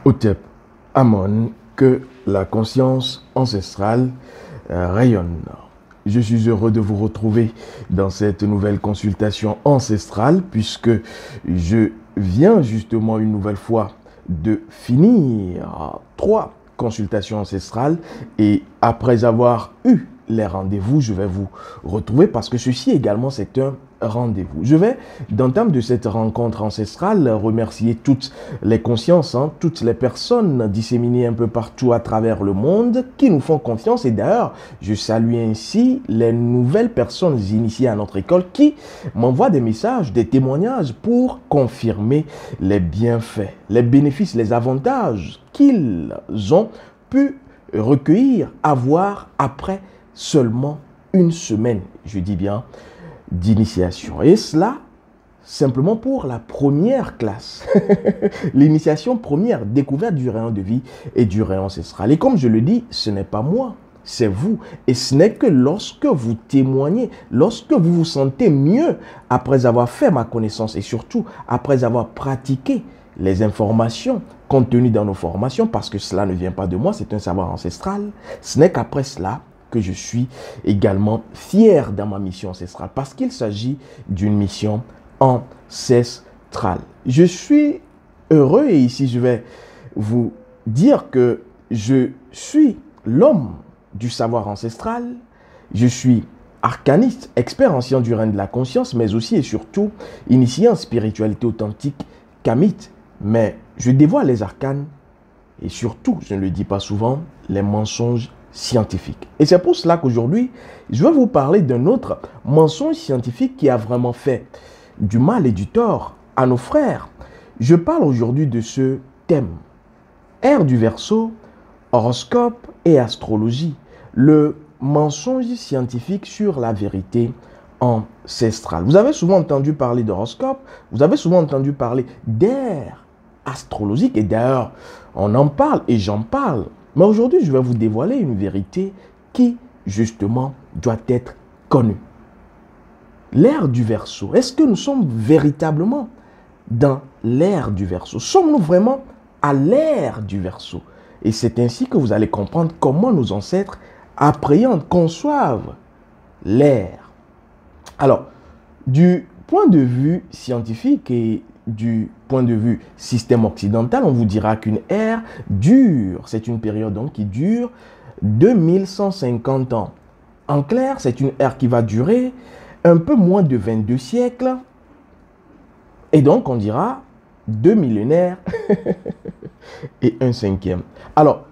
Hotep, Amon, que la conscience ancestrale rayonne. Je suis heureux de vous retrouver dans cette nouvelle consultation ancestrale puisque je viens justement une nouvelle fois de finir 3 consultations ancestrales et après avoir eu les rendez-vous, je vais vous retrouver parce que ceci également c'est un rendez-vous. Je vais, dans le terme de cette rencontre ancestrale, remercier toutes les consciences, toutes les personnes disséminées un peu partout à travers le monde qui nous font confiance. Et d'ailleurs, je salue ainsi les nouvelles personnes initiées à notre école qui m'envoient des messages, des témoignages pour confirmer les bienfaits, les bénéfices, les avantages qu'ils ont pu recueillir, avoir après seulement une semaine, je dis bien, d'initiation. Et cela, simplement pour la première classe. L'initiation première, découverte du rayon de vie et du rayon ancestral. Et comme je le dis, ce n'est pas moi, c'est vous. Et ce n'est que lorsque vous témoignez, lorsque vous vous sentez mieux après avoir fait ma connaissance et surtout après avoir pratiqué les informations contenues dans nos formations, parce que cela ne vient pas de moi, c'est un savoir ancestral. Ce n'est qu'après cela que je suis également fier dans ma mission ancestrale, parce qu'il s'agit d'une mission ancestrale. Je suis heureux et ici je vais vous dire que je suis l'homme du savoir ancestral, je suis arcaniste, expert en sciences du règne de la conscience, mais aussi et surtout initié en spiritualité authentique kamite. Mais je dévoile les arcanes et surtout, je ne le dis pas souvent, les mensonges scientifiques. Et c'est pour cela qu'aujourd'hui, je vais vous parler d'un autre mensonge scientifique qui a vraiment fait du mal et du tort à nos frères. Je parle aujourd'hui de ce thème. Ère du Verseau, horoscope et astrologie. Le mensonge scientifique sur la vérité ancestrale. Vous avez souvent entendu parler d'horoscope, vous avez souvent entendu parler d'ère astrologique et d'ailleurs, on en parle et j'en parle. Mais aujourd'hui, je vais vous dévoiler une vérité qui, justement, doit être connue. L'ère du Verseau, est-ce que nous sommes véritablement dans l'ère du Verseau? Sommes-nous vraiment à l'ère du Verseau? Et c'est ainsi que vous allez comprendre comment nos ancêtres appréhendent, conçoivent l'ère. Alors, du point de vue scientifique et du point de vue système occidental, on vous dira qu'une ère dure, c'est une période donc qui dure 2150 ans. En clair, c'est une ère qui va durer un peu moins de 22 siècles. Et donc, on dira 2 millénaires et un cinquième. Alors,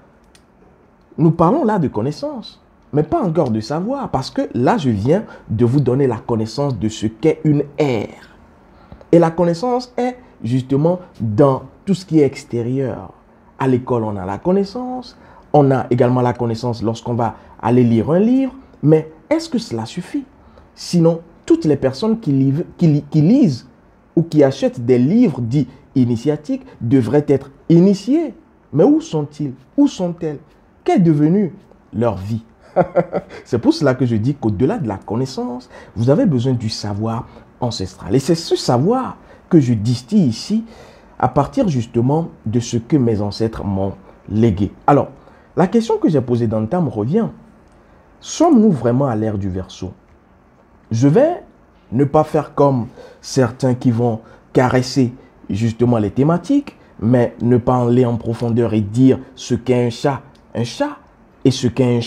nous parlons là de connaissance, mais pas encore de savoir, parce que là, je viens de vous donner la connaissance de ce qu'est une ère. Et la connaissance est justement dans tout ce qui est extérieur. À l'école, on a la connaissance. On a également la connaissance lorsqu'on va aller lire un livre. Mais est-ce que cela suffit? Sinon, toutes les personnes qui lisent ou qui achètent des livres dits initiatiques devraient être initiées. Mais où sont-ils? Où sont-elles? Qu'est devenu leur vie? C'est pour cela que je dis qu'au-delà de la connaissance, vous avez besoin du savoir ancestral. Et c'est ce savoir que je distille ici à partir justement de ce que mes ancêtres m'ont légué. Alors, la question que j'ai posée dans le thème revient. Sommes-nous vraiment à l'ère du Verseau? Je vais ne pas faire comme certains qui vont caresser justement les thématiques, mais ne pas aller en profondeur et dire ce qu'est un chat, et ce qu'est un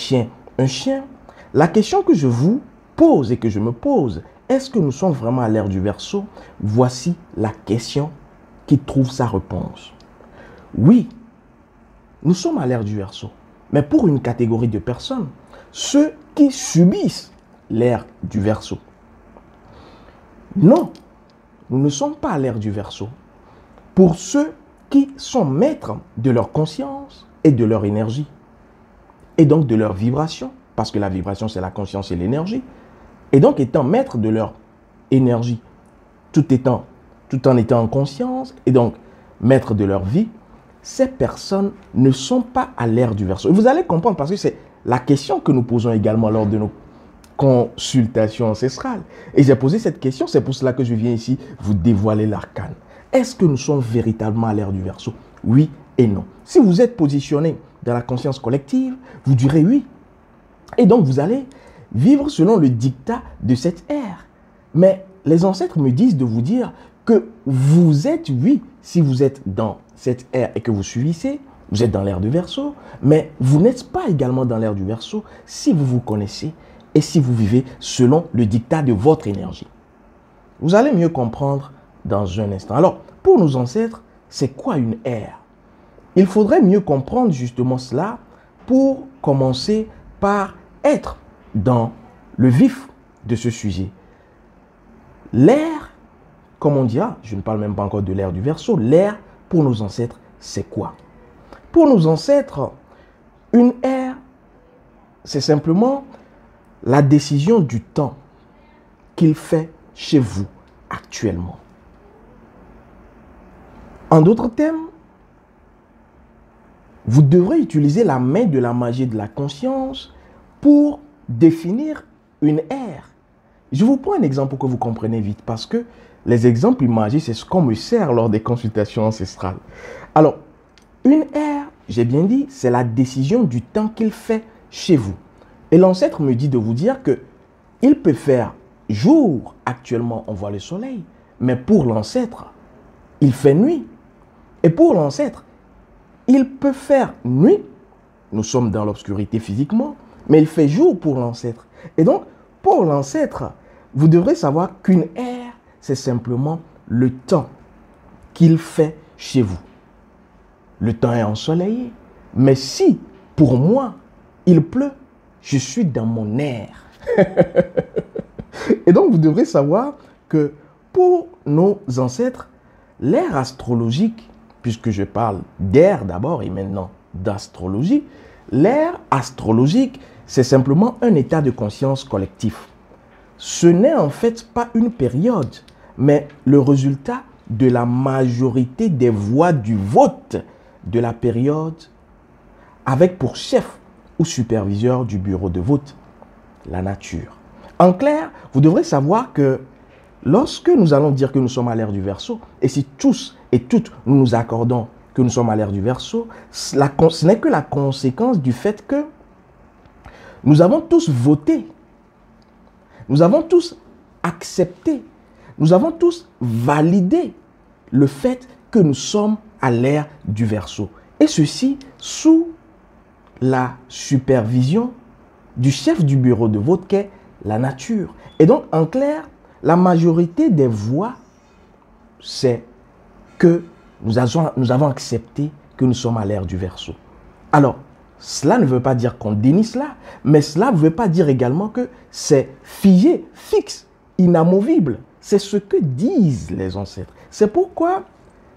chien. La question que je vous pose et que je me pose, est-ce que nous sommes vraiment à l'ère du Verseau? Voici la question qui trouve sa réponse. Oui, nous sommes à l'ère du Verseau, mais pour une catégorie de personnes, ceux qui subissent l'ère du Verseau. Non, nous ne sommes pas à l'ère du Verseau. Pour ceux qui sont maîtres de leur conscience et de leur énergie, et donc de leur vibration, parce que la vibration c'est la conscience et l'énergie, et donc étant maître de leur énergie, tout en étant en conscience, et donc maître de leur vie, ces personnes ne sont pas à l'ère du Verseau. Et vous allez comprendre parce que c'est la question que nous posons également lors de nos consultations ancestrales. Et j'ai posé cette question, c'est pour cela que je viens ici vous dévoiler l'arcane. Est-ce que nous sommes véritablement à l'ère du Verseau? Oui, et non. Si vous êtes positionné dans la conscience collective, vous direz oui. Et donc, vous allez vivre selon le dictat de cette ère. Mais les ancêtres me disent de vous dire que vous êtes, oui, si vous êtes dans cette ère et que vous suivissez, vous êtes dans l'ère du Verseau, mais vous n'êtes pas également dans l'ère du Verseau si vous vous connaissez et si vous vivez selon le dictat de votre énergie. Vous allez mieux comprendre dans un instant. Alors, pour nos ancêtres, c'est quoi une ère? Il faudrait mieux comprendre justement cela pour commencer par être dans le vif de ce sujet. L'ère, comme on dira, je ne parle même pas encore de l'ère du Verseau, l'ère pour nos ancêtres, c'est quoi? Pour nos ancêtres, une ère, c'est simplement la décision du temps qu'il fait chez vous actuellement. En d'autres termes, vous devrez utiliser la main de la magie de la conscience pour définir une ère. Je vous prends un exemple pour que vous compreniez vite, parce que les exemples magiques, c'est ce qu'on me sert lors des consultations ancestrales. Alors, une ère, j'ai bien dit, c'est la décision du temps qu'il fait chez vous. Et l'ancêtre me dit de vous dire que il peut faire jour, actuellement on voit le soleil, mais pour l'ancêtre, il fait nuit. Et pour l'ancêtre, il peut faire nuit, nous sommes dans l'obscurité physiquement, mais il fait jour pour l'ancêtre. Et donc, pour l'ancêtre, vous devrez savoir qu'une ère, c'est simplement le temps qu'il fait chez vous. Le temps est ensoleillé. Mais si, pour moi, il pleut, je suis dans mon ère. Et donc, vous devrez savoir que pour nos ancêtres, l'ère astrologique, puisque je parle d'ère d'abord et maintenant d'astrologie, l'ère astrologique, c'est simplement un état de conscience collectif. Ce n'est en fait pas une période, mais le résultat de la majorité des voix du vote de la période avec pour chef ou superviseur du bureau de vote la nature. En clair, vous devrez savoir que lorsque nous allons dire que nous sommes à l'ère du Verseau, et si tous et toutes nous nous accordons que nous sommes à l'ère du Verseau, ce n'est que la conséquence du fait que nous avons tous voté, nous avons tous accepté, nous avons tous validé le fait que nous sommes à l'ère du Verseau. Et ceci sous la supervision du chef du bureau de vote qu'est la nature. Et donc, en clair, la majorité des voix, c'est que nous avons accepté que nous sommes à l'ère du Verseau. Alors, cela ne veut pas dire qu'on dénie cela, mais cela ne veut pas dire également que c'est figé, fixe, inamovible. C'est ce que disent les ancêtres. C'est pourquoi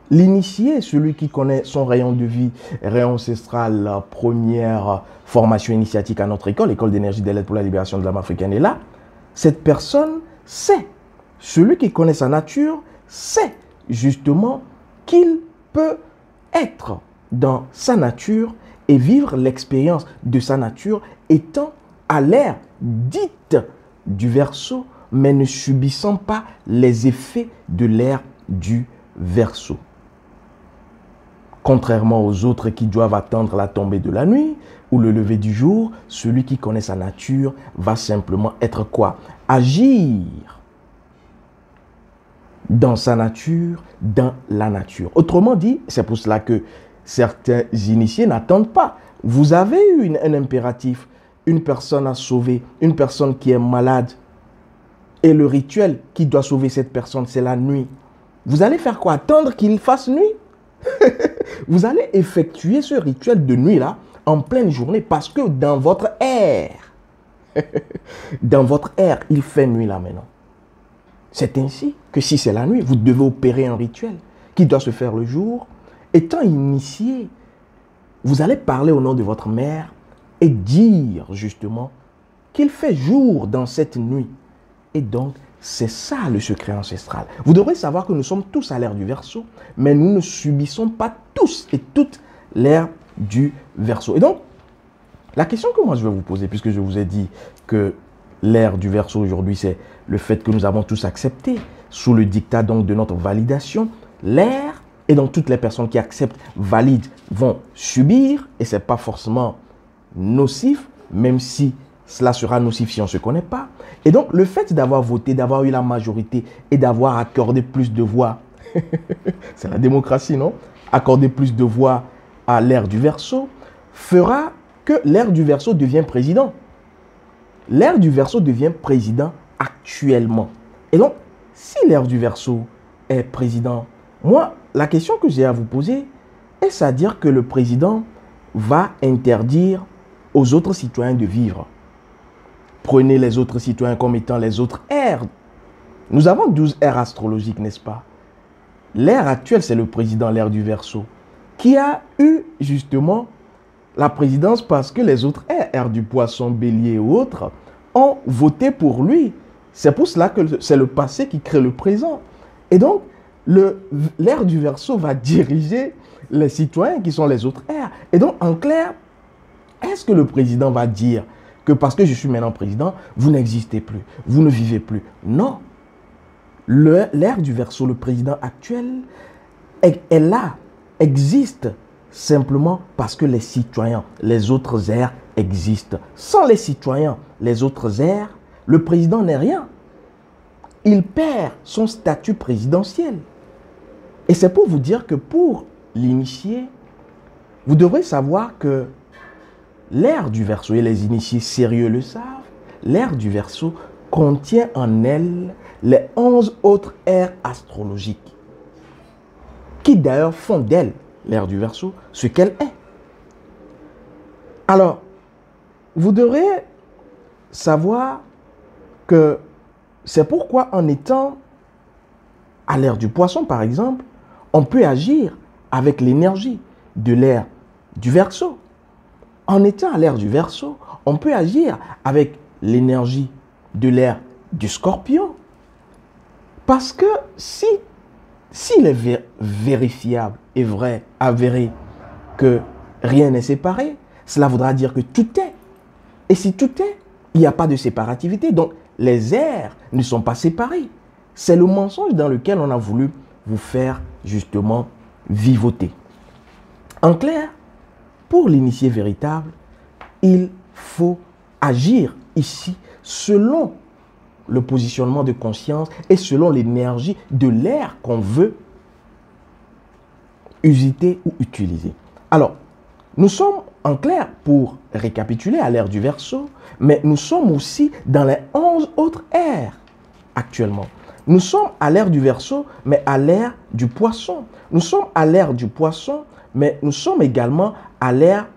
l'initié, celui qui connaît son rayon de vie, rayon ancestral, la première formation initiatique à notre école, l'école d'énergie de l'aide pour la libération de l'âme africaine est là, cette personne sait, celui qui connaît sa nature sait justement qu'il peut être dans sa nature et vivre l'expérience de sa nature étant à l'ère dite du Verseau, mais ne subissant pas les effets de l'ère du Verseau. Contrairement aux autres qui doivent attendre la tombée de la nuit ou le lever du jour, celui qui connaît sa nature va simplement être quoi? Agir dans sa nature, dans la nature. Autrement dit, c'est pour cela que certains initiés n'attendent pas. Vous avez eu un impératif, une personne à sauver, une personne qui est malade, et le rituel qui doit sauver cette personne, c'est la nuit. Vous allez faire quoi? Attendre qu'il fasse nuit? Vous allez effectuer ce rituel de nuit-là en pleine journée parce que dans votre ère, il fait nuit là maintenant. C'est ainsi que si c'est la nuit, vous devez opérer un rituel qui doit se faire le jour. Étant initié, vous allez parler au nom de votre mère et dire justement qu'il fait jour dans cette nuit. Et donc, c'est ça le secret ancestral. Vous devrez savoir que nous sommes tous à l'ère du Verseau, mais nous ne subissons pas tous et toutes l'ère du Verseau. Et donc, la question que moi je vais vous poser, puisque je vous ai dit que l'ère du Verseau aujourd'hui, c'est le fait que nous avons tous accepté, sous le dictat donc de notre validation, l'ère Et donc, toutes les personnes qui acceptent, valident, vont subir, et ce n'est pas forcément nocif, même si cela sera nocif si on ne se connaît pas. Et donc, le fait d'avoir voté, d'avoir eu la majorité et d'avoir accordé plus de voix, c'est la démocratie, non? Accorder plus de voix à l'ère du Verseau fera que l'ère du Verseau devient président. L'ère du Verseau devient président actuellement. Et donc, si l'ère du Verseau est président, moi, la question que j'ai à vous poser, est-ce à dire que le président va interdire aux autres citoyens de vivre? Prenez les autres citoyens comme étant les autres ères. Nous avons 12 ères astrologiques, n'est-ce pas? L'ère actuelle, c'est le président, l'ère du Verseau, qui a eu justement la présidence parce que les autres ères du Poisson, Bélier ou autres ont voté pour lui. C'est pour cela que c'est le passé qui crée le présent. Et donc, l'ère du Verseau va diriger les citoyens qui sont les autres ères. Et donc, en clair, est-ce que le président va dire que parce que je suis maintenant président, vous n'existez plus, vous ne vivez plus? Non. L'ère du Verseau, le président actuel, est là, existe simplement parce que les citoyens, les autres ères existent. Sans les citoyens, les autres ères, le président n'est rien. Il perd son statut présidentiel. Et c'est pour vous dire que pour l'initié, vous devrez savoir que l'ère du Verseau, et les initiés sérieux le savent, l'ère du Verseau contient en elle les 11 autres ères astrologiques, qui d'ailleurs font d'elle, l'ère du Verseau, ce qu'elle est. Alors, vous devrez savoir que c'est pourquoi en étant à l'ère du Poisson, par exemple, on peut agir avec l'énergie de l'ère du Verseau. En étant à l'ère du Verseau, on peut agir avec l'énergie de l'ère du Scorpion. Parce que s'il est vérifiable et vrai, avéré, que rien n'est séparé, cela voudra dire que tout est. Et si tout est, il n'y a pas de séparativité. Donc, les ères ne sont pas séparées. C'est le mensonge dans lequel on a voulu vous faire justement vivoter. En clair, pour l'initié véritable, il faut agir ici selon le positionnement de conscience et selon l'énergie de l'ère qu'on veut user ou utiliser. Alors, nous sommes en clair, pour récapituler, à l'ère du Verseau, mais nous sommes aussi dans les 11 autres ères actuellement. Nous sommes à l'ère du Verseau, mais à l'ère du Poisson. Nous sommes à l'ère du Poisson, mais nous sommes également à l'ère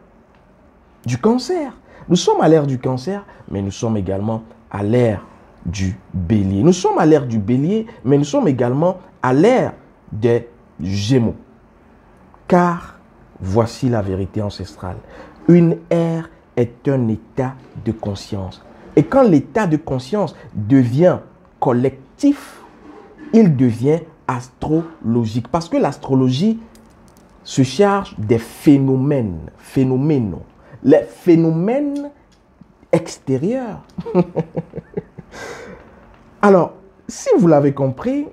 du Cancer. Nous sommes à l'ère du Cancer, mais nous sommes également à l'ère du Bélier. Nous sommes à l'ère du Bélier, mais nous sommes également à l'ère des Gémeaux. Car voici la vérité ancestrale. Une ère est un état de conscience. Et quand l'état de conscience devient collectif, il devient astrologique. Parce que l'astrologie se charge des phénomènes. Les phénomènes extérieurs. Alors, si vous l'avez compris,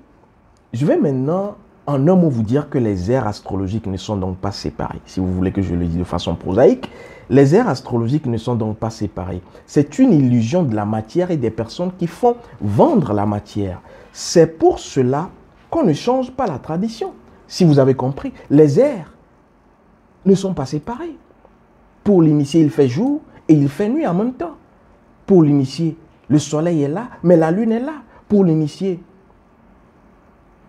je vais maintenant en un mot vous dire que les ères astrologiques ne sont donc pas séparées. Si vous voulez que je le dise de façon prosaïque, les ères astrologiques ne sont donc pas séparées. C'est une illusion de la matière et des personnes qui font vendre la matière. C'est pour cela qu'on ne change pas la tradition. Si vous avez compris, les ères ne sont pas séparées. Pour l'initié, il fait jour et il fait nuit en même temps. Pour l'initié, le soleil est là, mais la lune est là. Pour l'initié,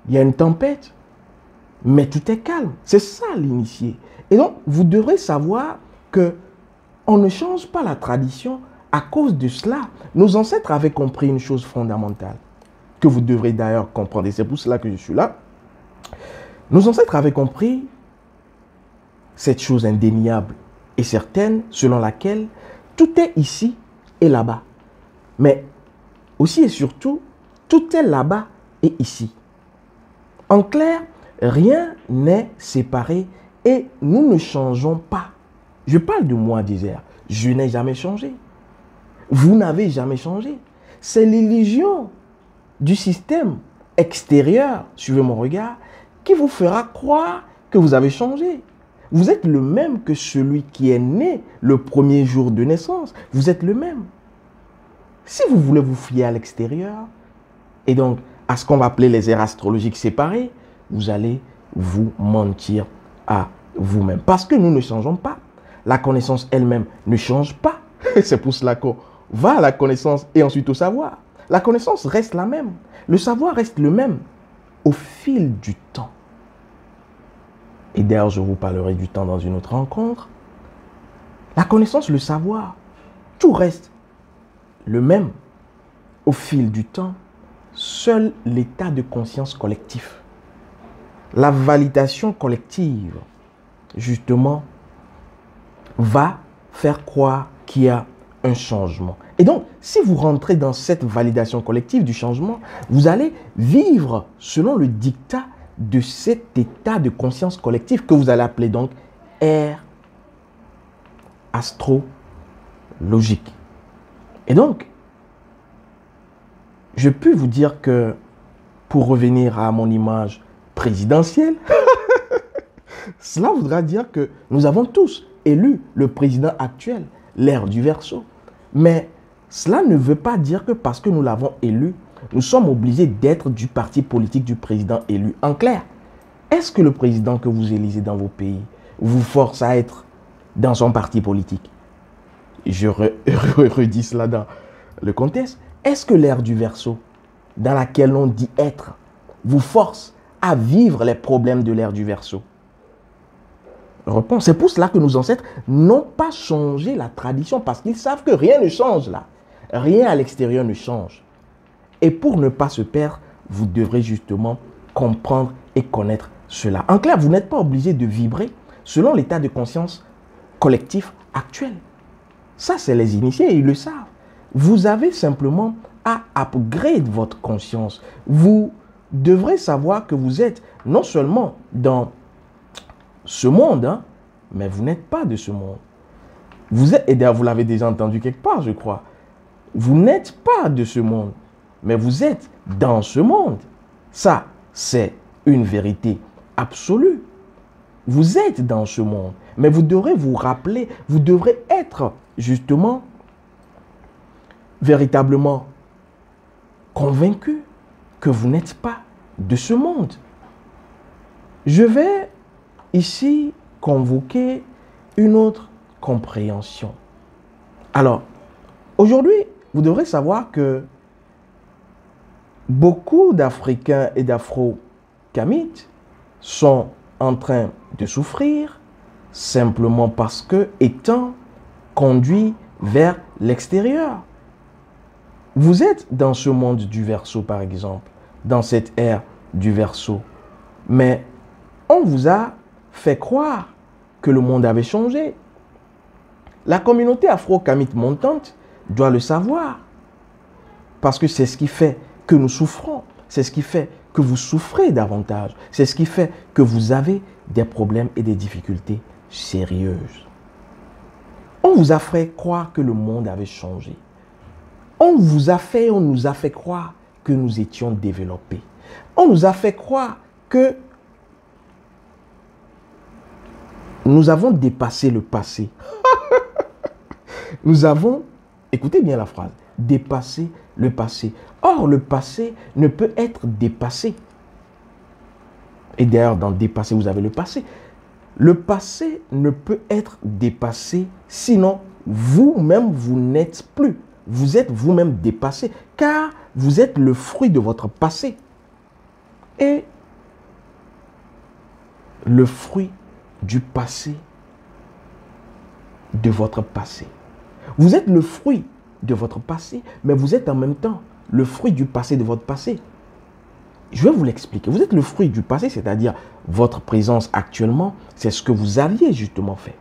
il y a une tempête, mais tout est calme. C'est ça l'initié. Et donc, vous devrez savoir que on ne change pas la tradition à cause de cela. Nos ancêtres avaient compris une chose fondamentale, que vous devrez d'ailleurs comprendre, et c'est pour cela que je suis là. Nos ancêtres avaient compris cette chose indéniable et certaine, selon laquelle tout est ici et là-bas. Mais aussi et surtout, tout est là-bas et ici. En clair, rien n'est séparé et nous ne changeons pas. Je parle de moi, Désert. Je n'ai jamais changé. Vous n'avez jamais changé. C'est l'illusion du système extérieur, suivez mon regard, qui vous fera croire que vous avez changé. Vous êtes le même que celui qui est né le premier jour de naissance. Vous êtes le même. Si vous voulez vous fier à l'extérieur, et donc à ce qu'on va appeler les aires astrologiques séparées, vous allez vous mentir à vous-même. Parce que nous ne changeons pas. La connaissance elle-même ne change pas. C'est pour cela qu'on va à la connaissance et ensuite au savoir. La connaissance reste la même. Le savoir reste le même au fil du temps. Et d'ailleurs, je vous parlerai du temps dans une autre rencontre. La connaissance, le savoir, tout reste le même au fil du temps. Seul l'état de conscience collectif, la validation collective, justement, va faire croire qu'il y a un changement. Et donc, si vous rentrez dans cette validation collective du changement, vous allez vivre selon le dictat de cet état de conscience collective que vous allez appeler donc ère astrologique. Et donc, je peux vous dire que, pour revenir à mon image présidentielle, cela voudra dire que nous avons tous élu le président actuel, l'ère du Verseau. Mais cela ne veut pas dire que parce que nous l'avons élu, nous sommes obligés d'être du parti politique du président élu. En clair, est-ce que le président que vous élisez dans vos pays vous force à être dans son parti politique? Je redis cela dans le contexte. Est-ce que l'ère du Verseau, dans laquelle on dit être, vous force à vivre les problèmes de l'ère du Verseau? Réponse. C'est pour cela que nos ancêtres n'ont pas changé la tradition, parce qu'ils savent que rien ne change là. Rien à l'extérieur ne change. Et pour ne pas se perdre, vous devrez justement comprendre et connaître cela. En clair, vous n'êtes pas obligé de vibrer selon l'état de conscience collectif actuel. Ça, c'est les initiés, ils le savent. Vous avez simplement à upgrade votre conscience. Vous devrez savoir que vous êtes non seulement dans ce monde, hein, mais vous n'êtes pas de ce monde. Vous êtes, et d'ailleurs vous l'avez déjà entendu quelque part, je crois. Vous n'êtes pas de ce monde, mais vous êtes dans ce monde. Ça, c'est une vérité absolue. Vous êtes dans ce monde, mais vous devrez vous rappeler, vous devrez être justement véritablement convaincu que vous n'êtes pas de ce monde. Je vais ici convoquer une autre compréhension. Alors, aujourd'hui, vous devrez savoir que beaucoup d'Africains et d'Afro-Kamites sont en train de souffrir simplement parce que étant conduits vers l'extérieur. Vous êtes dans ce monde du Verseau, par exemple, dans cette ère du Verseau, mais on vous a fait croire que le monde avait changé. La communauté afro-kamite montante doit le savoir, parce que c'est ce qui fait que nous souffrons, c'est ce qui fait que vous souffrez davantage, c'est ce qui fait que vous avez des problèmes et des difficultés sérieuses. On vous a fait croire que le monde avait changé. On nous a fait croire que nous étions développés. On nous a fait croire que nous avons dépassé le passé. Nous avons, écoutez bien la phrase, dépassé le passé. Or, le passé ne peut être dépassé. Et d'ailleurs, dans dépasser, vous avez le passé. Le passé ne peut être dépassé, sinon vous-même, vous n'êtes plus. Vous êtes vous-même dépassé, car vous êtes le fruit de votre passé. Et le fruit du passé de votre passé. Vous êtes le fruit de votre passé, mais vous êtes en même temps le fruit du passé de votre passé. Je vais vous l'expliquer. Vous êtes le fruit du passé, c'est-à-dire votre présence actuellement, c'est ce que vous aviez justement fait.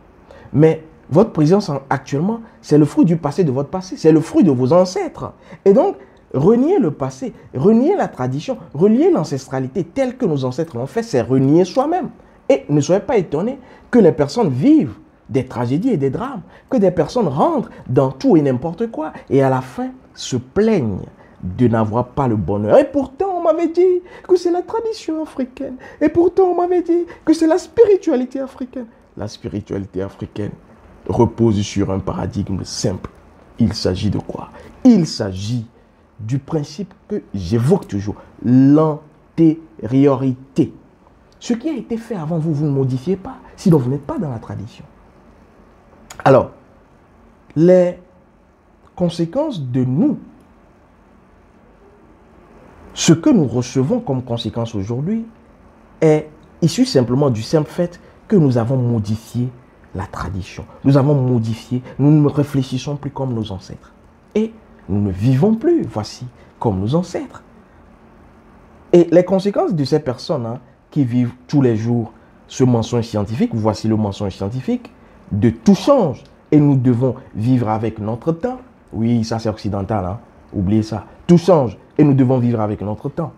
Mais votre présence actuellement, c'est le fruit du passé de votre passé, c'est le fruit de vos ancêtres. Et donc, renier le passé, renier la tradition, renier l'ancestralité telle que nos ancêtres l'ont fait, c'est renier soi-même. Et ne soyez pas étonnés que les personnes vivent des tragédies et des drames, que des personnes rentrent dans tout et n'importe quoi et à la fin se plaignent de n'avoir pas le bonheur. Et pourtant, on m'avait dit que c'est la tradition africaine. Et pourtant, on m'avait dit que c'est la spiritualité africaine. La spiritualité africaine repose sur un paradigme simple. Il s'agit de quoi? Il s'agit du principe que j'évoque toujours, l'antériorité. Ce qui a été fait avant vous, vous ne modifiez pas, sinon vous n'êtes pas dans la tradition. Alors, les conséquences de nous, ce que nous recevons comme conséquence aujourd'hui est issu simplement du simple fait que nous avons modifié la tradition. Nous avons modifié, nous ne réfléchissons plus comme nos ancêtres. Et nous ne vivons plus, voici, comme nos ancêtres. Et les conséquences de ces personnes qui vivent tous les jours ce mensonge scientifique, voici le mensonge scientifique, de tout change. Et nous devons vivre avec notre temps. Oui, ça c'est occidental, oubliez ça. Tout change et nous devons vivre avec notre temps.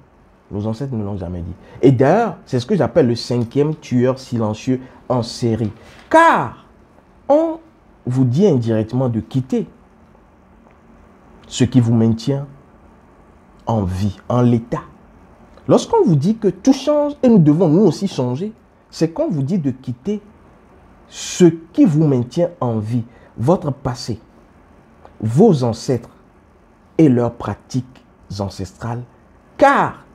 Nos ancêtres ne l'ont jamais dit. Et d'ailleurs, c'est ce que j'appelle le 5e tueur silencieux en série. Car on vous dit indirectement de quitter ce qui vous maintient en vie, en l'état. Lorsqu'on vous dit que tout change et nous devons nous aussi changer, c'est qu'on vous dit de quitter ce qui vous maintient en vie, votre passé, vos ancêtres et leurs pratiques ancestrales, car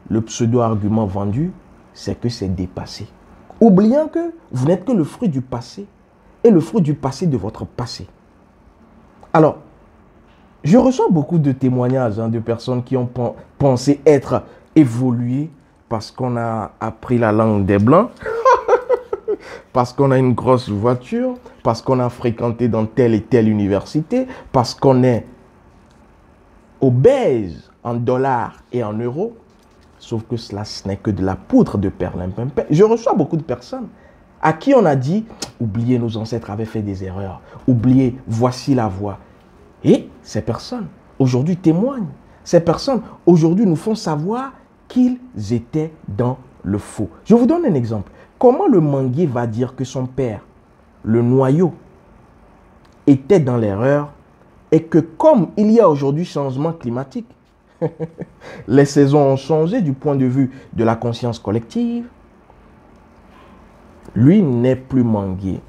le pseudo-argument vendu, c'est que c'est dépassé. Oubliant que vous n'êtes que le fruit du passé et le fruit du passé de votre passé. Alors, je reçois beaucoup de témoignages de personnes qui ont pensé être évoluées parce qu'on a appris la langue des Blancs, parce qu'on a une grosse voiture, parce qu'on a fréquenté dans telle et telle université, parce qu'on est obèse en dollars et en euros. Sauf que cela, ce n'est que de la poudre de perlimpinpin. Je reçois beaucoup de personnes à qui on a dit, oubliez, nos ancêtres avaient fait des erreurs. Oubliez, voici la voie. Et ces personnes, aujourd'hui, témoignent. Ces personnes, aujourd'hui, nous font savoir qu'ils étaient dans le faux. Je vous donne un exemple. Comment le manguier va dire que son père, le noyau, était dans l'erreur et que comme il y a aujourd'hui changement climatique, les saisons ont changé du point de vue de la conscience collective, lui n'est plus manguier.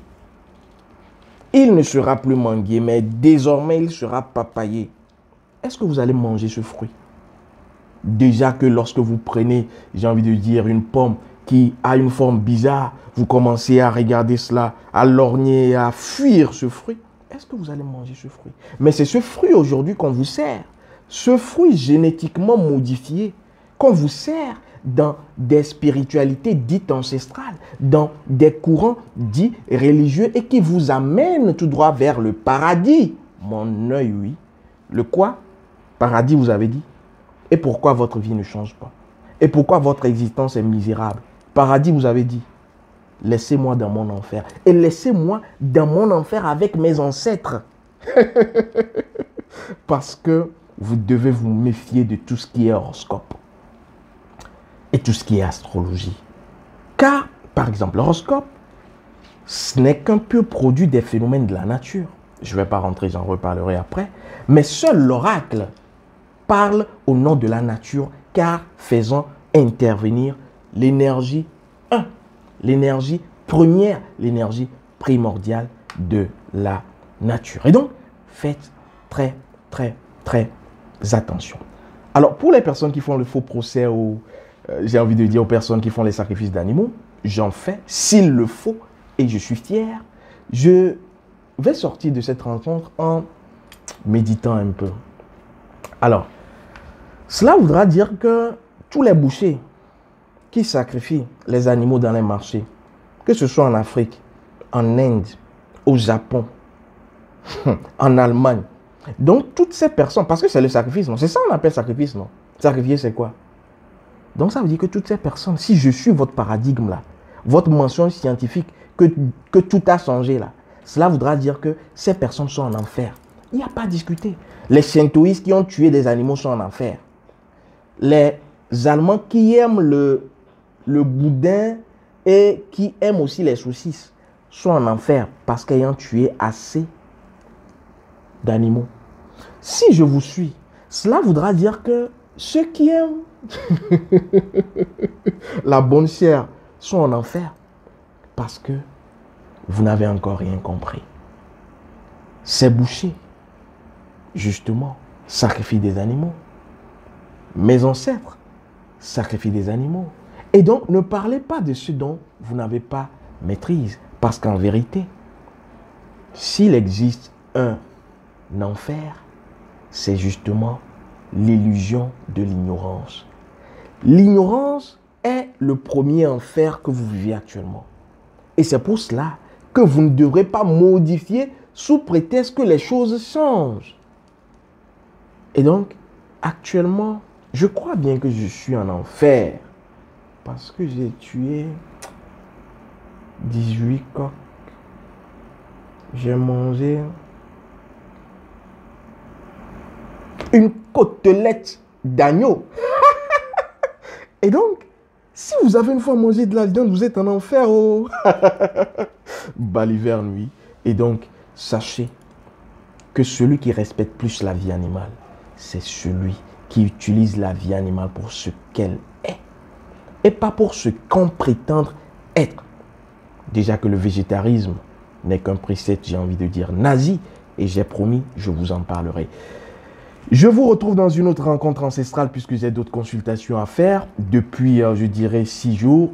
Il ne sera plus manguier, mais désormais il sera papayer. Est-ce que vous allez manger ce fruit? Déjà que lorsque vous prenez, j'ai envie de dire, une pomme qui a une forme bizarre, vous commencez à regarder cela, à lorgner, à fuir ce fruit. Est-ce que vous allez manger ce fruit? Mais c'est ce fruit aujourd'hui qu'on vous sert. Ce fruit génétiquement modifié qu'on vous sert dans des spiritualités dites ancestrales, dans des courants dits religieux et qui vous amènent tout droit vers le paradis. Mon œil, oui. Le quoi? Paradis, vous avez dit. Et pourquoi votre vie ne change pas? Et pourquoi votre existence est misérable? Paradis, vous avez dit. Laissez-moi dans mon enfer. Et laissez-moi dans mon enfer avec mes ancêtres. Parce que vous devez vous méfier de tout ce qui est horoscope. Et tout ce qui est astrologie. Car, par exemple, l'horoscope, ce n'est qu'un pur produit des phénomènes de la nature. Je ne vais pas rentrer, j'en reparlerai après. Mais seul l'oracle parle au nom de la nature, car faisant intervenir l'énergie 1, l'énergie première, l'énergie primordiale de la nature. Et donc, faites très, très, très attention. Alors, pour les personnes qui font le faux procès ou, j'ai envie de dire, aux personnes qui font les sacrifices d'animaux, j'en fais, s'il le faut, et je suis fier. Je vais sortir de cette rencontre en méditant un peu. Alors, cela voudra dire que tous les bouchers qui sacrifient les animaux dans les marchés, que ce soit en Afrique, en Inde, au Japon, en Allemagne, donc toutes ces personnes, parce que c'est le sacrifice, non? C'est ça qu'on appelle sacrifice, non? Sacrifier, c'est quoi? Donc ça veut dire que toutes ces personnes, si je suis votre paradigme là, votre mention scientifique, que tout a changé là, cela voudra dire que ces personnes sont en enfer. Il n'y a pas à discuter. Les shintoïstes qui ont tué des animaux sont en enfer. Les Allemands qui aiment le boudin et qui aiment aussi les saucisses sont en enfer parce qu'ayant tué assez d'animaux. Si je vous suis, cela voudra dire que ceux qui aiment la bonne chair sont en enfer parce que vous n'avez encore rien compris. Ces bouchers, justement, sacrifient des animaux. Mes ancêtres sacrifient des animaux. Et donc, ne parlez pas de ce dont vous n'avez pas maîtrise. Parce qu'en vérité, s'il existe un enfer, c'est justement l'illusion de l'ignorance. L'ignorance est le premier enfer que vous vivez actuellement. Et c'est pour cela que vous ne devrez pas modifier sous prétexte que les choses changent. Et donc, actuellement, je crois bien que je suis en enfer parce que j'ai tué 18 coqs. J'ai mangé une côtelette d'agneau. Et donc, si vous avez une fois mangé de la viande, vous êtes en enfer. Oh. Baliver nuit. Et donc, sachez que celui qui respecte plus la vie animale, c'est celui qui utilise la vie animale pour ce qu'elle est. Et pas pour ce qu'on prétend être. Déjà que le végétarisme n'est qu'un précepte, j'ai envie de dire, nazi. Et j'ai promis, je vous en parlerai. Je vous retrouve dans une autre rencontre ancestrale puisque j'ai d'autres consultations à faire. Depuis, je dirais, 6 jours,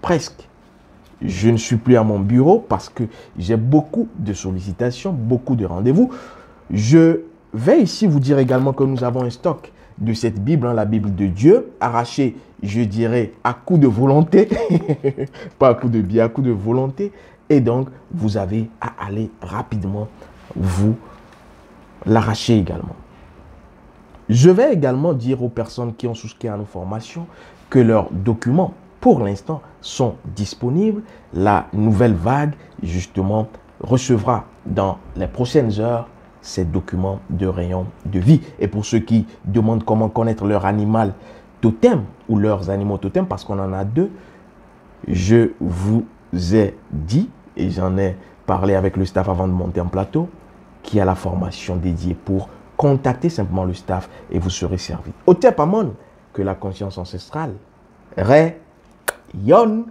presque. Je ne suis plus à mon bureau parce que j'ai beaucoup de sollicitations, beaucoup de rendez-vous. Je vais ici vous dire également que nous avons un stock de cette Bible, la Bible de Dieu, arrachée, je dirais, à coup de volonté. Pas à coup de biais, à coup de volonté. Et donc, vous avez à aller rapidement vous l'arracher également. Je vais également dire aux personnes qui ont souscrit à nos formations que leurs documents, pour l'instant, sont disponibles. La nouvelle vague, justement, recevra dans les prochaines heures ces documents de rayon de vie. Et pour ceux qui demandent comment connaître leur animal totem ou leurs animaux totem, parce qu'on en a 2, je vous ai dit, et j'en ai parlé avec le staff avant de monter en plateau, qu'il y a la formation dédiée pour contacter simplement le staff et vous serez servi. Otep Amon, que la conscience ancestrale rayonne.